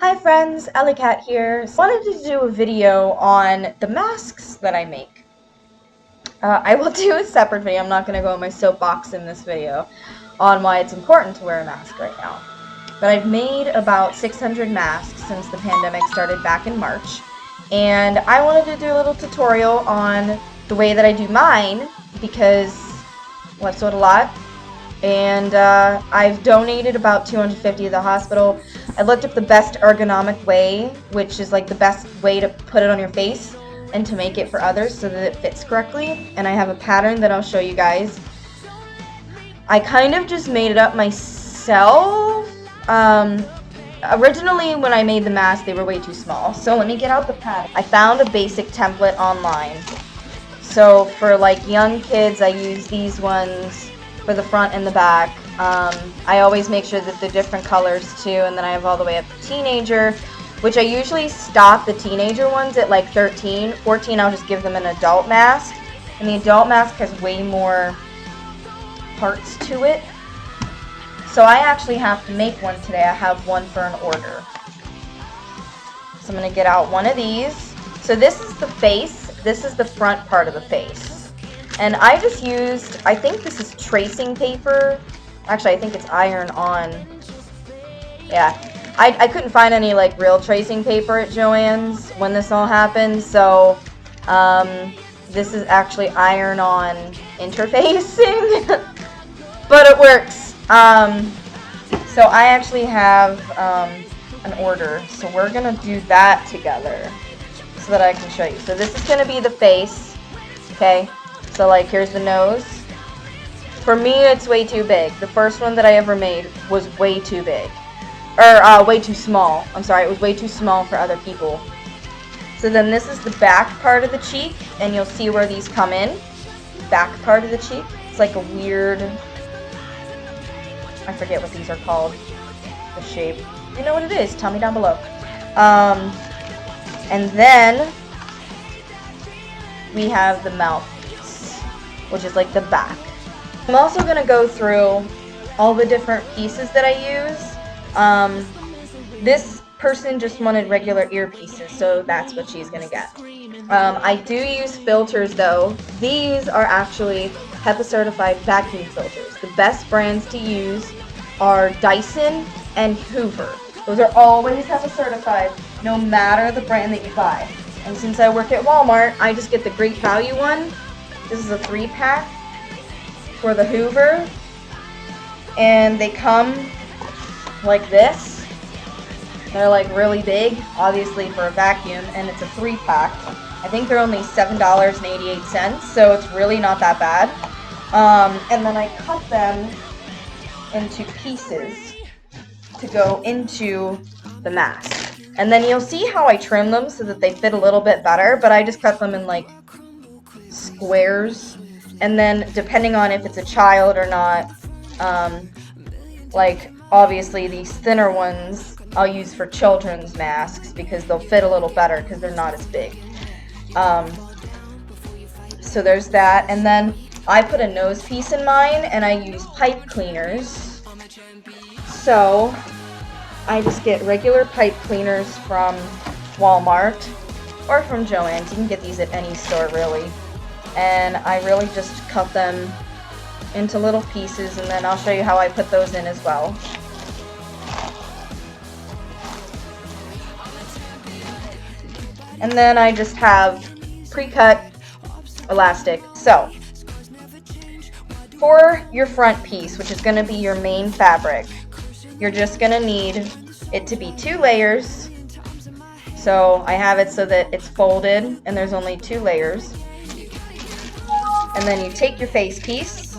Hi friends, Ellie Cat here. So I wanted to do a video on the masks that I make. I will do a separate video. I'm not going to go on my soapbox in this video on why it's important to wear a mask right now. But I've made about 600 masks since the pandemic started back in March. And I wanted to do a little tutorial on the way that I do mine because, well, I've sold a lot. And I've donated about 250 to the hospital. I looked up the best ergonomic way, which is like the best way to put it on your face and to make it for others so that it fits correctly. And I have a pattern that I'll show you guys. I kind of just made it up myself. Originally when I made the mask, they were way too small. So let me get out the pattern. I found a basic template online. So for like young kids, I use these ones for the front and the back. I always make sure that they're different colors too, and then I have all the way up to teenager, which I usually stop the teenager ones at like 13. 14, I'll just give them an adult mask, and the adult mask has way more parts to it. So I actually have to make one today. I have one for an order. So I'm going to get out one of these. So this is the face. This is the front part of the face. And I just used, I think this is tracing paper. Actually, I think it's iron-on. Yeah. I couldn't find any like real tracing paper at Joann's when this all happened, so this is actually iron-on interfacing. But it works. So I actually have an order, so we're going to do that together so that I can show you. So this is going to be the face, okay? So like here's the nose. For me it's way too big. The first one that I ever made was way too big. Or way too small. I'm sorry, it was way too small for other people. So then this is the back part of the cheek, and you'll see where these come in. Back part of the cheek. It's like a weird, I forget what these are called. The shape. If you know what it is, tell me down below. And then we have the mouth, which is like the back. I'm also going to go through all the different pieces that I use. This person just wanted regular earpieces, so that's what she's going to get. I do use filters though. These are actually HEPA certified vacuum filters. The best brands to use are Dyson and Hoover. Those are always HEPA certified, no matter the brand that you buy. And since I work at Walmart, I just get the Great Value one. This is a 3-pack for the Hoover, and they come like this. They're like really big, obviously for a vacuum, and it's a 3-pack. I think they're only $7.88, so it's really not that bad. And then I cut them into pieces to go into the mask. And then you'll see how I trim them so that they fit a little bit better, but I just cut them in like squares. And then depending on if it's a child or not, like obviously these thinner ones I'll use for children's masks because they'll fit a little better because they're not as big. So there's that, and then I put a nose piece in mine and I use pipe cleaners. So I just get regular pipe cleaners from Walmart or from Joann's. You can get these at any store really. And I really just cut them into little pieces, and then I'll show you how I put those in as well. And then I just have pre-cut elastic. So for your front piece, which is going to be your main fabric, you're just going to need it to be 2 layers. So I have it so that it's folded and there's only 2 layers. And then you take your face piece.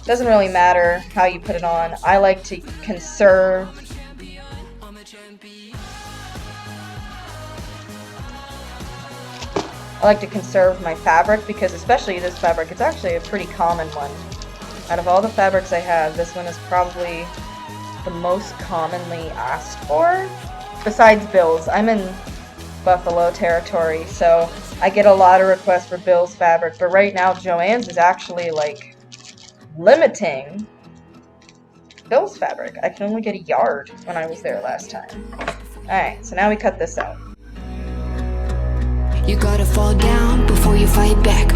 Doesn't really matter how you put it on. I like to conserve my fabric because especially this fabric, it's actually a pretty common one. Out of all the fabrics I have, this one is probably the most commonly asked for. Besides Bill's. I'm in Buffalo territory, so I get a lot of requests for Bill's fabric, but right now Joann's is actually like limiting Bill's fabric. I can only get a yard when I was there last time. Alright, so now we cut this out. You gotta fall down before you fight back.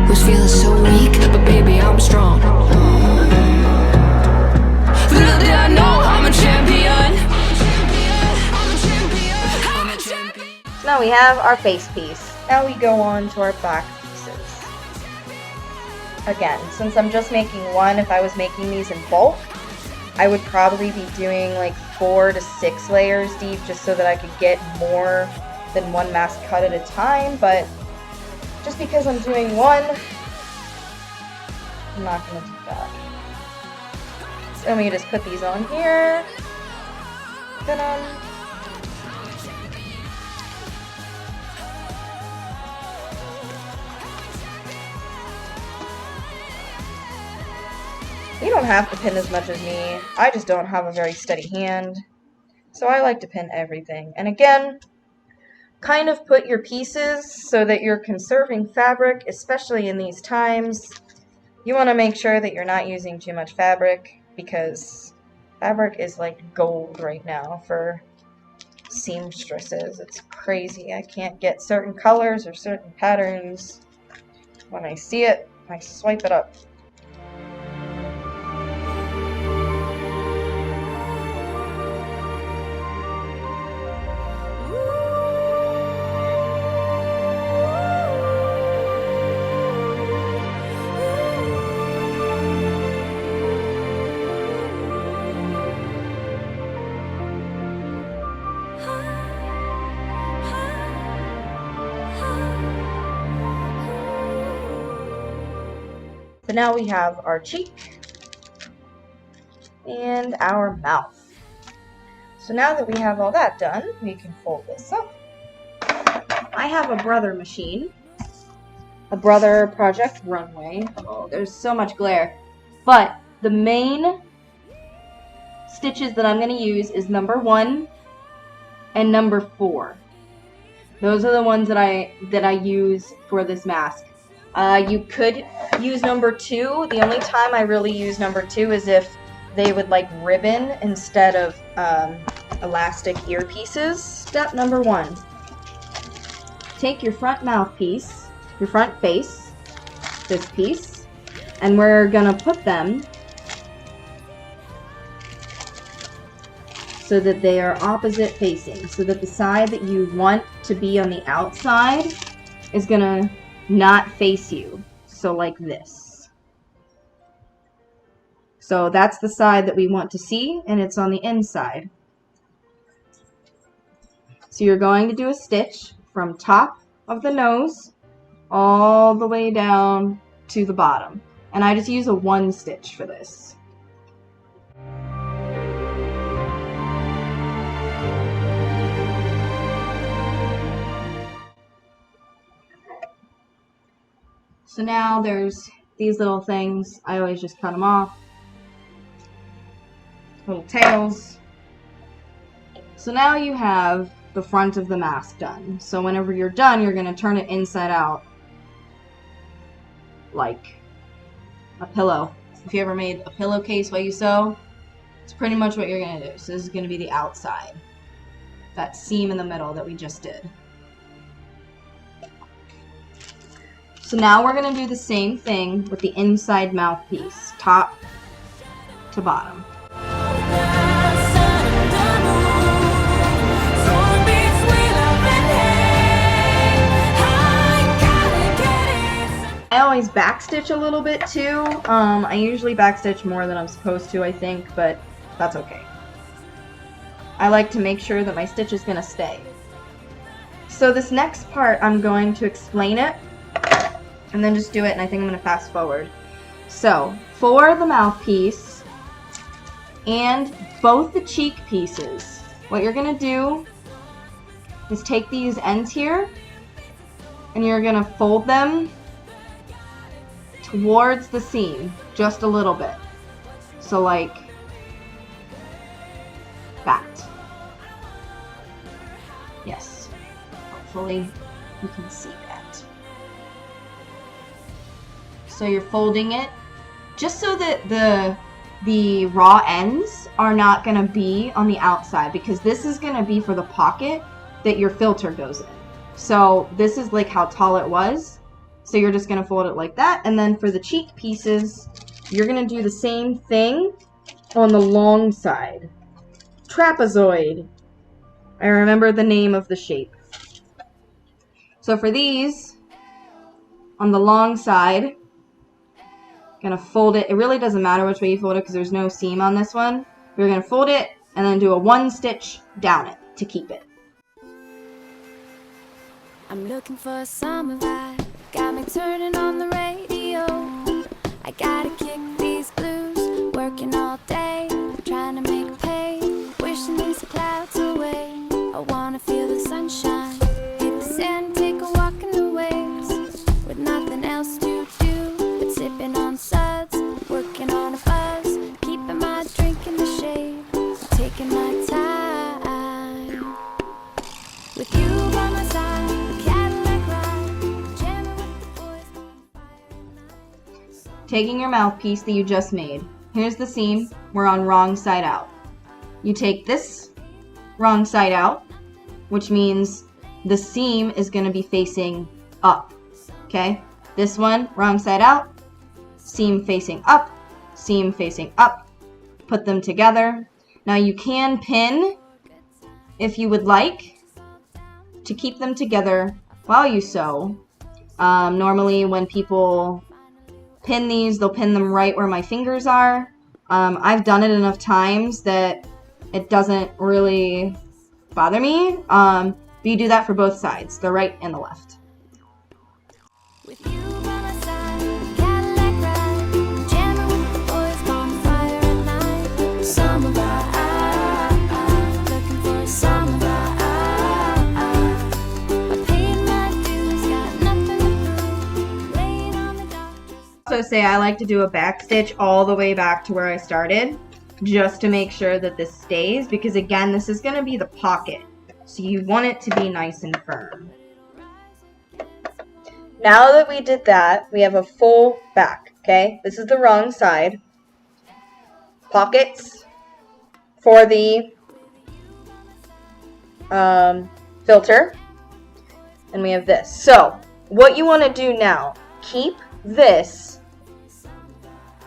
Was feeling so weak, but baby, I'm strong. Little did I know I'm a champion. So now we have our face piece. Now we go on to our back pieces. Again, since I'm just making one, if I was making these in bulk, I would probably be doing like 4 to 6 layers deep just so that I could get more than one mask cut at a time, but just because I'm doing one, I'm not going to do that. So let me just put these on here. Pin them. You don't have to pin as much as me. I just don't have a very steady hand. So I like to pin everything. And again, kind of put your pieces so that you're conserving fabric, especially in these times. You want to make sure that you're not using too much fabric because fabric is like gold right now for seamstresses. It's crazy. I can't get certain colors or certain patterns. When I see it, I swipe it up. So now we have our cheek and our mouth. So now that we have all that done, we can fold this up. I have a Brother machine, a Brother Project Runway. Oh, there's so much glare. But the main stitches that I'm going to use is number 1 and number 4. Those are the ones that I use for this mask. You could use number 2. The only time I really use number 2 is if they would like ribbon instead of elastic earpieces. Step number 1. Take your front mouthpiece, your front face, this piece, and we're gonna put them so that they are opposite facing, so that the side that you want to be on the outside is gonna not face you. So like this. So that's the side that we want to see, and it's on the inside. So you're going to do a stitch from top of the nose all the way down to the bottom. And I just use a 1 stitch for this. So now there's these little things. I always just cut them off. Little tails. So now you have the front of the mask done. So whenever you're done, you're going to turn it inside out like a pillow. If you ever made a pillowcase while you sew, it's pretty much what you're going to do. So this is going to be the outside. That seam in the middle that we just did. So now we're going to do the same thing with the inside mouthpiece, top to bottom. I always backstitch a little bit too. I usually backstitch more than I'm supposed to, I think, but that's okay. I like to make sure that my stitch is going to stay. So this next part, I'm going to explain it and then just do it, and I think I'm going to fast forward. So, for the mouthpiece and both the cheek pieces, what you're going to do is take these ends here and you're going to fold them towards the seam just a little bit. So like that. Yes. Hopefully you can see that. So you're folding it just so that the raw ends are not going to be on the outside, because this is going to be for the pocket that your filter goes in. So this is like how tall it was. So you're just going to fold it like that. And then for the cheek pieces, you're going to do the same thing on the long side. Trapezoid. I remember the name of the shape. So for these, on the long side, gonna fold it. It really doesn't matter which way you fold it because there's no seam on this one. You're gonna fold it and then do a 1 stitch down it to keep it. I'm looking for a summer vibe, got me turning on the radio. I gotta kick these blues, working all day, trying to make pay, wishing these clouds away. I wanna feel the sunshine, hit the sand, take a walk in the waves, with nothing else to do but sipping on suds, working on a buzz, keeping my drink in the shade, taking my time with you by my side. Taking your mouthpiece that you just made. Here's the seam. We're on wrong side out. You take this wrong side out, which means the seam is going to be facing up. Okay? This one, wrong side out, seam facing up, seam facing up. Put them together. Now you can pin if you would like to keep them together while you sew. Normally when people pin these, they'll pin them right where my fingers are. I've done it enough times that it doesn't really bother me. But you do that for both sides, the right and the left. With you by my side, Cadillac ride, jamming with the boys, bonfire at night. Summer vibe, looking for a summer vibe. I paid my dues, got nothing to prove, laying on the dock. So say I like to do a back stitch all the way back to where I started, just to make sure that this stays, because again, this is going to be the pocket. So you want it to be nice and firm. Now that we did that, we have a full back, okay? This is the wrong side. Pockets for the filter. And we have this. So, what you want to do now, keep this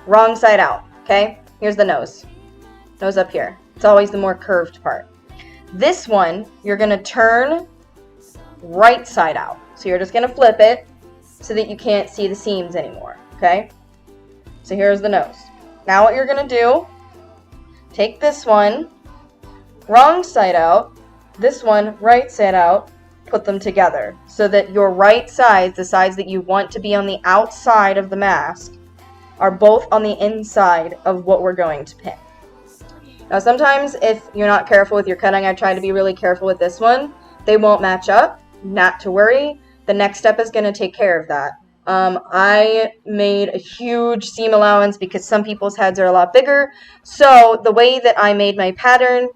wrong side out, okay? Here's the nose. Nose up here. It's always the more curved part. This one, you're going to turn right side out. So you're just going to flip it so that you can't see the seams anymore, okay? So here's the nose. Now what you're going to do, take this one, wrong side out, this one, right side out, put them together so that your right sides, the sides that you want to be on the outside of the mask, are both on the inside of what we're going to pin. Now sometimes if you're not careful with your cutting, I try to be really careful with this one, they won't match up. Not to worry. The next step is going to take care of that. I made a huge seam allowance because some people's heads are a lot bigger. So the way that I made my pattern,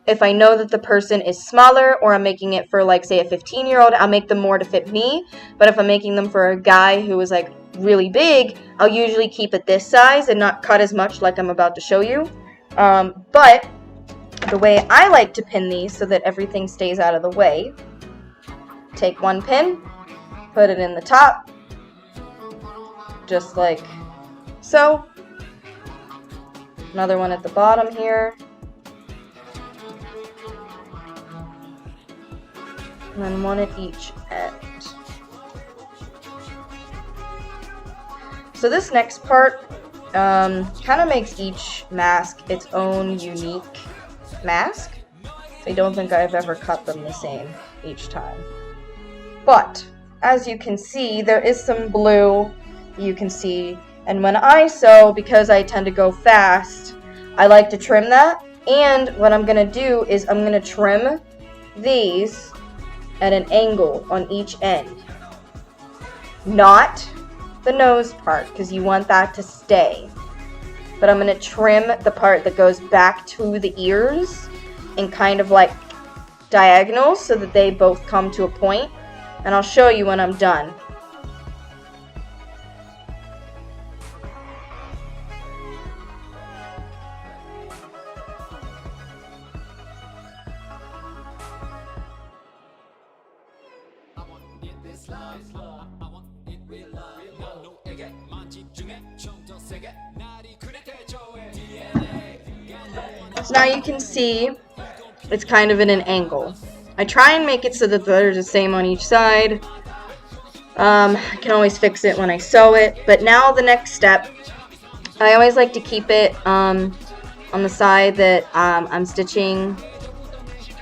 if I know that the person is smaller or I'm making it for like say a 15-year-old, I'll make them more to fit me. But if I'm making them for a guy who is like really big, I'll usually keep it this size and not cut as much like I'm about to show you. But the way I like to pin these so that everything stays out of the way, take one pin, put it in the top, just like so. Another one at the bottom here. And then one at each end. So this next part kind of makes each mask its own unique mask. I don't think I've ever cut them the same each time. But as you can see, there is some blue you can see. And when I sew, because I tend to go fast, I like to trim that. And what I'm going to do is I'm going to trim these at an angle on each end. Not the nose part, because you want that to stay. But I'm going to trim the part that goes back to the ears in kind of like diagonals so that they both come to a point. And I'll show you when I'm done. So now you can see it's kind of in an angle. I try and make it so that they're the same on each side. I can always fix it when I sew it, but now the next step, I always like to keep it on the side that I'm stitching,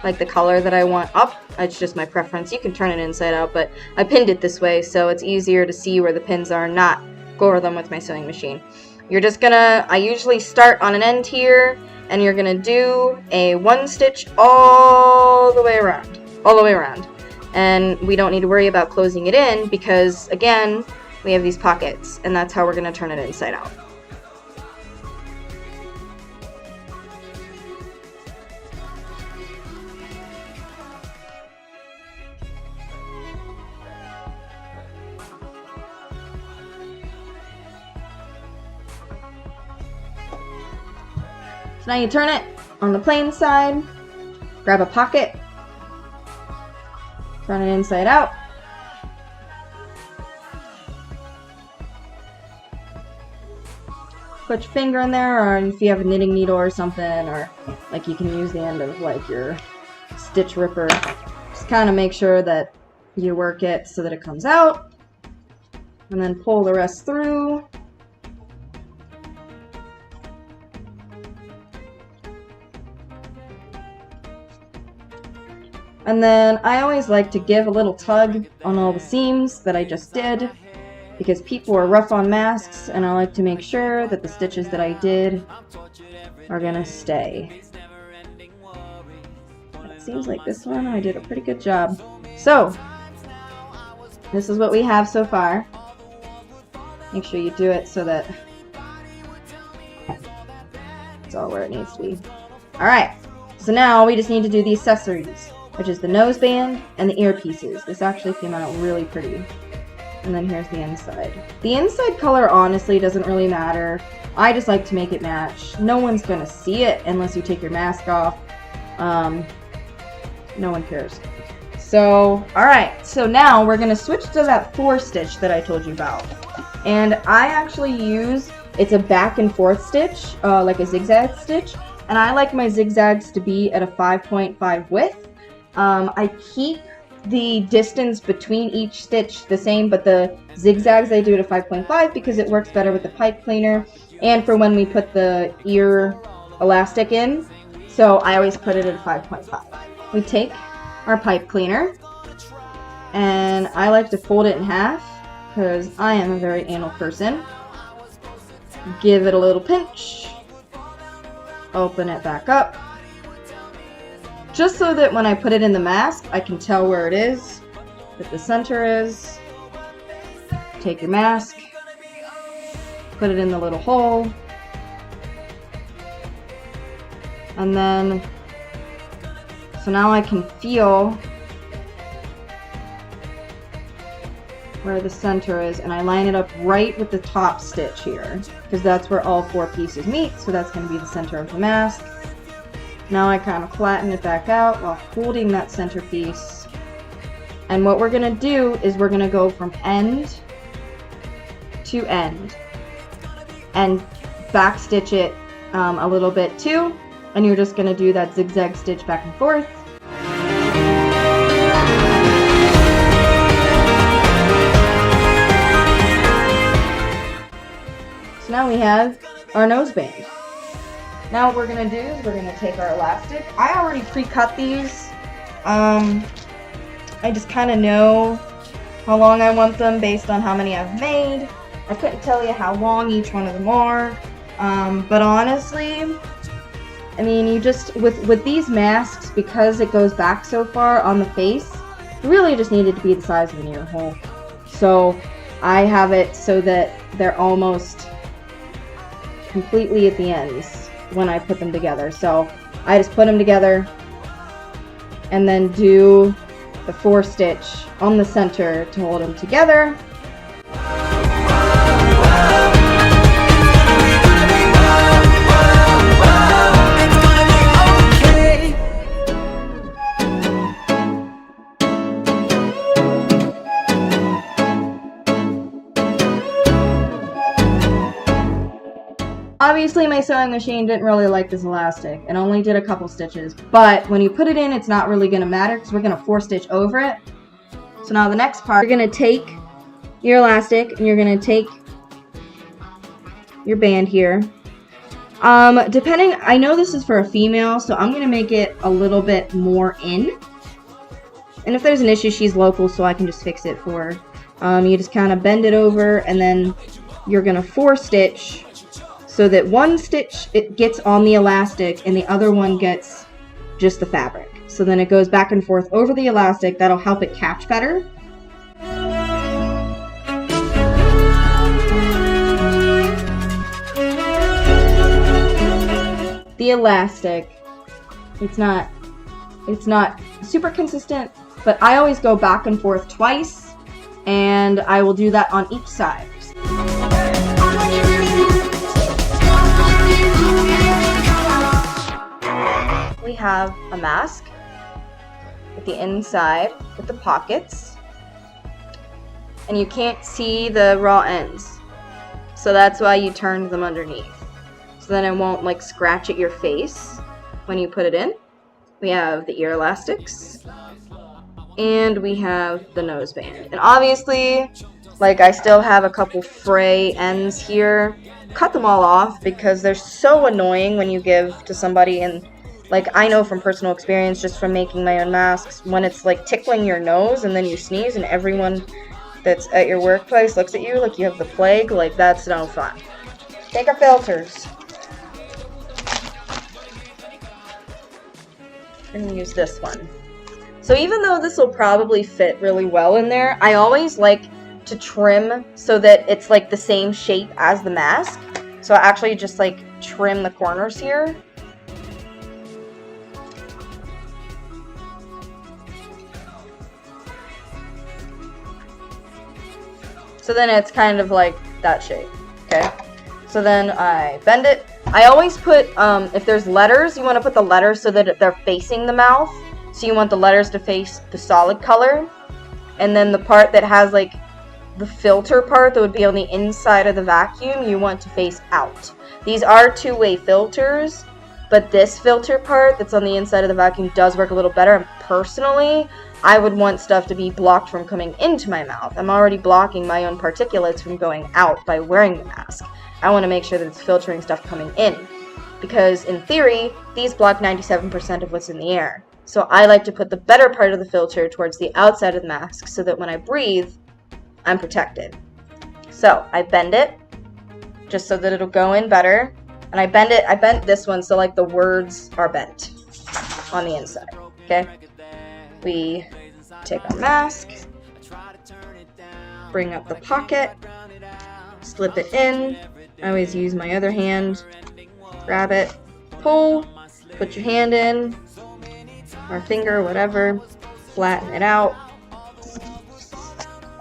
like the color that I want up. It's just my preference. You can turn it inside out, but I pinned it this way so it's easier to see where the pins are and not go over them with my sewing machine. You're just gonna, I usually start on an end here, and you're gonna do a 1 stitch all the way around. And we don't need to worry about closing it in because, again, we have these pockets, and that's how we're gonna turn it inside out. So now you turn it on the plain side, grab a pocket, turn it inside out. Put your finger in there, or if you have a knitting needle or something, or like you can use the end of like your stitch ripper. Just kind of make sure that you work it so that it comes out, and then pull the rest through. And then I always like to give a little tug on all the seams that I just did because people are rough on masks, and I like to make sure that the stitches that I did are gonna stay. It seems like this one I did a pretty good job. So, this is what we have so far. Make sure you do it so that it's all where it needs to be. Alright, so now we just need to do the accessories, which is the noseband and the earpieces. This actually came out really pretty. And then here's the inside. The inside color honestly doesn't really matter. I just like to make it match. No one's gonna see it unless you take your mask off. No one cares. So, alright, so now we're gonna switch to that 4 stitch that I told you about. And I actually use, it's a back and forth stitch, like a zigzag stitch. And I like my zigzags to be at a 5.5 width. I keep the distance between each stitch the same, but the zigzags I do at a 5.5 because it works better with the pipe cleaner and for when we put the ear elastic in. So I always put it at a 5.5. We take our pipe cleaner, and I like to fold it in half because I am a very anal person. Give it a little pinch, open it back up, just so that when I put it in the mask, I can tell where it is, that the center is. Take your mask, put it in the little hole, and then, so now I can feel where the center is, and I line it up right with the top stitch here, because that's where all 4 pieces meet, so that's going to be the center of the mask. Now I kind of flatten it back out while holding that centerpiece. And what we're going to do is we're going to go from end to end and back stitch it a little bit too. And you're just going to do that zigzag stitch back and forth. So now we have our noseband. Now what we're going to do is we're going to take our elastic. I already pre-cut these. I just kind of know how long I want them based on how many I've made. I couldn't tell you how long each one of them are. But honestly, I mean, you just, with these masks, because it goes back so far on the face, it really just needed to be the size of an ear hole. So I have it so that they're almost completely at the ends when I put them together. So I just put them together and then do the 4 stitch on the center to hold them together. Obviously my sewing machine didn't really like this elastic and only did a couple stitches, but when you put it in, it's not really going to matter because we're going to 4-stitch over it. So now the next part, you're going to take your elastic and you're going to take your band here. Depending, I know this is for a female, so I'm going to make it a little bit more in. And if there's an issue, she's local, so I can just fix it for her. You just kind of bend it over, and then you're going to 4-stitch so that one stitch it gets on the elastic and the other one gets just the fabric. So then it goes back and forth over the elastic. That'll help it catch better. The elastic, it's not super consistent, but I always go back and forth twice, and I will do that on each side. We have a mask with the inside with the pockets, and you can't see the raw ends, so that's why you turned them underneath, so then it won't like scratch at your face when you put it in. We have the ear elastics, and we have the nose band. And obviously, like, I still have a couple fray ends here. Cut them all off because they're so annoying when you give to somebody. And like, I know from personal experience just from making my own masks, when it's like tickling your nose and then you sneeze and everyone that's at your workplace looks at you like you have the plague, like, that's no fun. Take our filters. And use this one. So even though this will probably fit really well in there, I always like to trim so that it's like the same shape as the mask. So I actually just like trim the corners here. So then it's kind of like that shape, okay? So then I bend it. I always put, if there's letters, you want to put the letters so that they're facing the mouth. So you want the letters to face the solid color. And then the part that has like the filter part that would be on the inside of the vacuum, you want to face out. These are two-way filters, but this filter part that's on the inside of the vacuum does work a little better. And personally, I would want stuff to be blocked from coming into my mouth. I'm already blocking my own particulates from going out by wearing the mask. I want to make sure that it's filtering stuff coming in, because in theory, these block 97% of what's in the air. So I like to put the better part of the filter towards the outside of the mask so that when I breathe, I'm protected. So I bend it just so that it'll go in better. And I bent this one so like the words are bent on the inside, okay? We take our mask, bring up the pocket, slip it in. I always use my other hand, grab it, pull, put your hand in, or finger, whatever, flatten it out,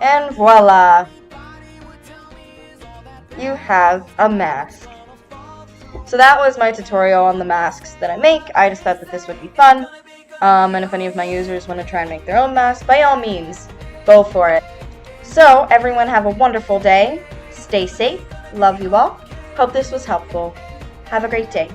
and voila! You have a mask. So that was my tutorial on the masks that I make. I just thought that this would be fun. And if any of my users want to try and make their own mask, by all means, go for it. So, everyone have a wonderful day. Stay safe. Love you all. Hope this was helpful. Have a great day.